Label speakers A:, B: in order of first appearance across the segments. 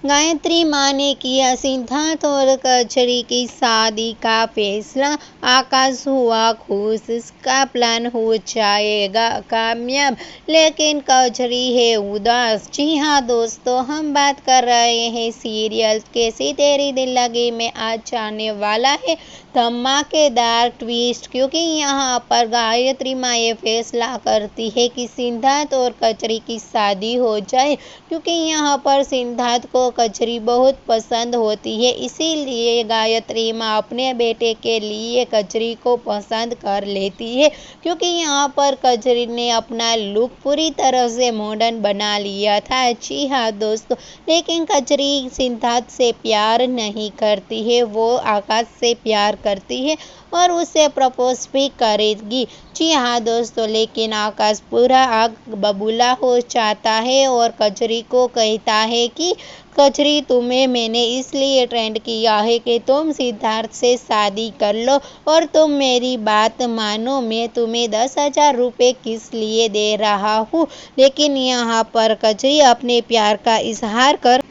A: गायत्री माँ ने किया सिद्धार्थ और कचरी की शादी का फैसला। आकाश हुआ खुश, इसका प्लान हो जाएगा कामयाब, लेकिन कचरी है उदास। जी हाँ दोस्तों, हम बात कर रहे हैं सीरियल कैसी तेरी दिल लगी में आज आने वाला है धमाकेदार ट्विस्ट, क्योंकि यहाँ पर गायत्री माँ ये फैसला करती है कि सिद्धार्थ और कचरी की शादी हो जाए, क्योंकि यहाँ पर सिद्धार्थ को कचरी बहुत पसंद होती है। इसीलिए गायत्री माँ अपने बेटे के लिए कचरी को पसंद कर लेती है, क्योंकि यहाँ पर कचरी ने अपना लुक पूरी तरह से मॉडर्न बना लिया था। जी हाँ दोस्तों, लेकिन कचरी सिद्धार्थ से प्यार नहीं करती है, वो आकाश से प्यार करती है और उसे प्रपोज भी करेगी। जी हाँ दोस्तों, लेकिन आकाश पूरा आग बबूला हो जाता है और कचरी को कहता है कि कचरी, तुम्हें मैंने इसलिए ट्रेंड किया है कि तुम सिद्धार्थ से शादी कर लो और तुम मेरी बात मानो। मैं तुम्हें 10,000 रुपये किस लिए दे रहा हूँ। लेकिन यहाँ पर कचरी अपने प्यार का इजहार कर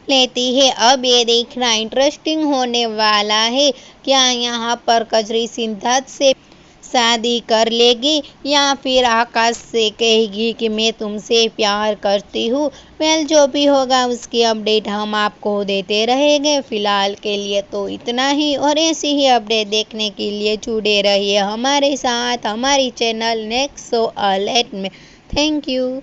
A: लेती है। अब ये देखना इंटरेस्टिंग होने वाला है, क्या यहाँ पर कचरी सिद्धार्थ से शादी कर लेगी या फिर आकाश से कहेगी कि मैं तुमसे प्यार करती हूँ। वेल, जो भी होगा उसकी अपडेट हम आपको देते रहेंगे। फिलहाल के लिए तो इतना ही, और ऐसी ही अपडेट देखने के लिए जुड़े रहिए हमारे साथ, हमारी चैनल नेक्स्ट सो अलर्ट में। Thank you.